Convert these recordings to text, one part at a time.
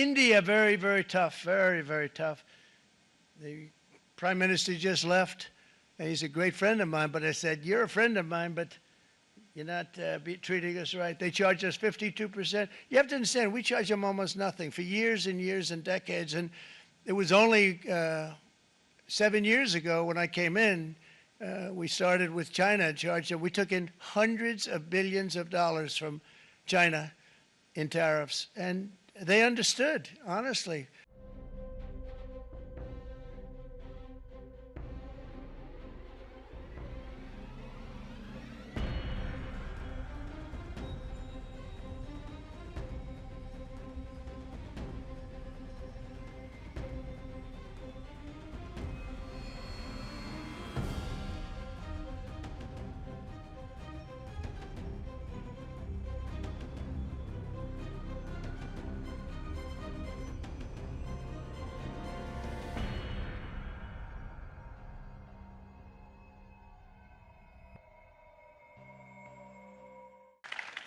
India, very, very tough, very, very tough. The Prime Minister just left, and he's a great friend of mine, but I said, you're a friend of mine, but you're not treating us right. They charge us 52%. You have to understand, we charge them almost nothing for years and years and decades, and it was only 7 years ago when I came in, we started with China and charged them. We took in hundreds of billions of dollars from China in tariffs, and they understood, honestly.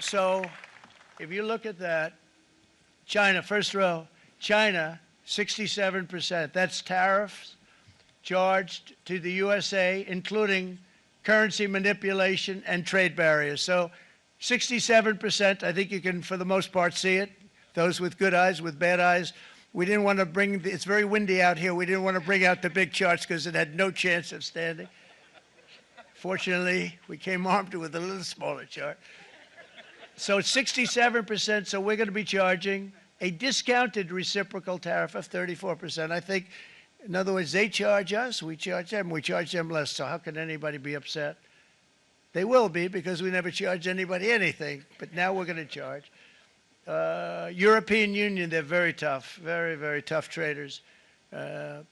So if you look at that, China, first row, China, 67%. That's tariffs charged to the USA, including currency manipulation and trade barriers. So 67%, I think you can, for the most part, see it. Those with good eyes, with bad eyes. We didn't want to bring, it's very windy out here. We didn't want to bring out the big charts because it had no chance of standing. Fortunately, we came armed with a little smaller chart. So 67%, so we're going to be charging a discounted reciprocal tariff of 34%. I think, in other words, they charge us, we charge them less, so how can anybody be upset? They will be, because we never charge anybody anything, but now we're going to charge. European Union, they're very tough, very, very tough traders. You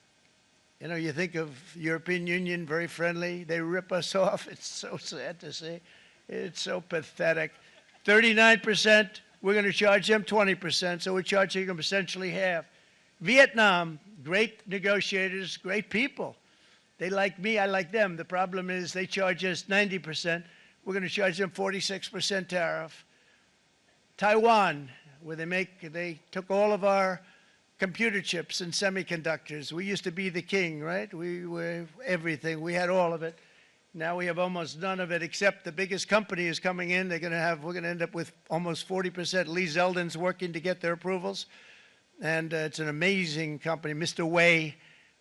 know, you think of European Union, very friendly. They rip us off. It's so sad to see. It's so pathetic. 39%, we're going to charge them 20%, so we're charging them essentially half. Vietnam, great negotiators, great people. They like me, I like them. The problem is they charge us 90%. We're going to charge them 46% tariff. Taiwan, where they took all of our computer chips and semiconductors. We used to be the king, right? We were everything. We had all of it. Now we have almost none of it, except the biggest company is coming in. We're going to end up with almost 40%. Lee Zeldin's working to get their approvals. And it's an amazing company. Mr. Wei,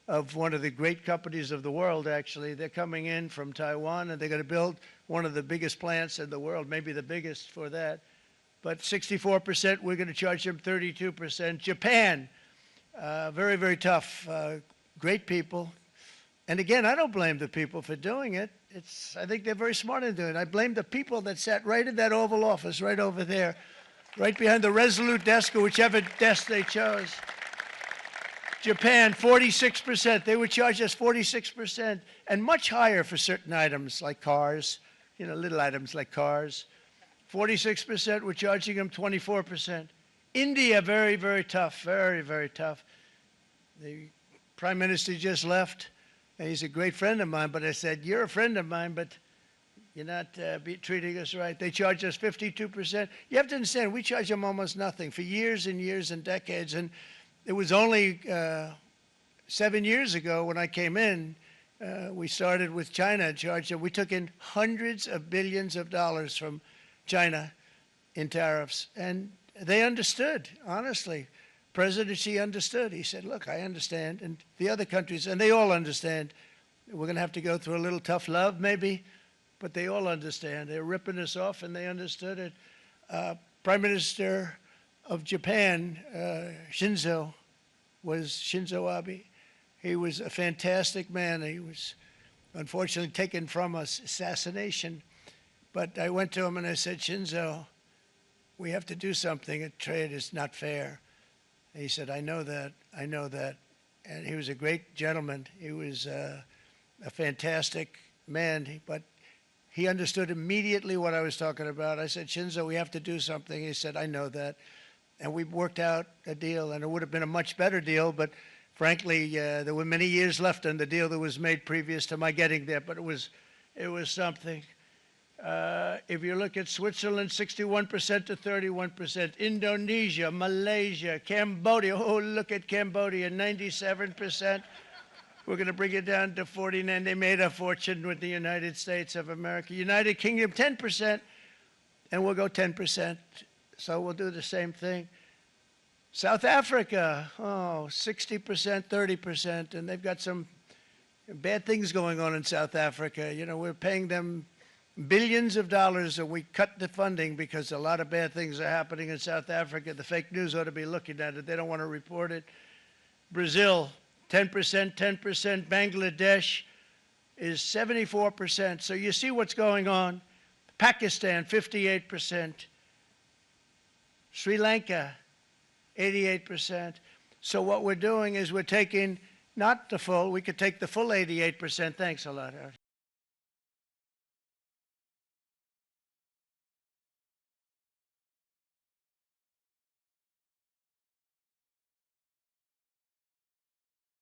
of one of the great companies of the world, actually, they're coming in from Taiwan, and they're going to build one of the biggest plants in the world, maybe the biggest for that. But 64%, we're going to charge them 32%. Japan, very, very tough, great people. And again, I don't blame the people for doing it. I think they're very smart in doing it. I blame the people that sat right in that Oval Office, right over there, right behind the Resolute desk or whichever desk they chose. Japan, 46%. They would charge us 46%, and much higher for certain items like cars, you know, little items like cars. 46%, we're charging them 24%. India, very, very tough, very, very tough. The Prime Minister just left. And he's a great friend of mine, but I said, you're a friend of mine, but you're not treating us right. They charge us 52%. You have to understand, we charge them almost nothing for years and years and decades. And it was only 7 years ago when I came in, we started with China and charged them. We took in hundreds of billions of dollars from China in tariffs. And they understood, honestly. President Xi understood. He said, look, I understand. And the other countries, and they all understand. We're going to have to go through a little tough love, maybe, but they all understand. They're ripping us off, and they understood it. Prime Minister of Japan, Shinzo Abe. He was a fantastic man. He was unfortunately taken from us, assassination. But I went to him and I said, Shinzo, we have to do something. Trade is not fair. He said, I know that, I know that. And he was a great gentleman. He was a fantastic man, but he understood immediately what I was talking about. I said, Shinzo, we have to do something. He said, I know that. And we worked out a deal, and it would have been a much better deal, but frankly, there were many years left on the deal that was made previous to my getting there, but it was something. If you look at Switzerland, 61% to 31%. Indonesia, Malaysia, Cambodia. Oh, look at Cambodia, 97%. We're going to bring it down to 49. They made a fortune with the United States of America. United Kingdom, 10%, and we'll go 10%. So we'll do the same thing. South Africa, 60%, 30%, and they've got some bad things going on in South Africa. You know, we're paying them billions of dollars, and we cut the funding because a lot of bad things are happening in South Africa. The fake news ought to be looking at it. They don't want to report it. Brazil, 10%, 10%. Bangladesh is 74%. So you see what's going on. Pakistan, 58%. Sri Lanka, 88%. So what we're doing is we're taking not the full, we could take the full 88%. Thanks a lot, Howard.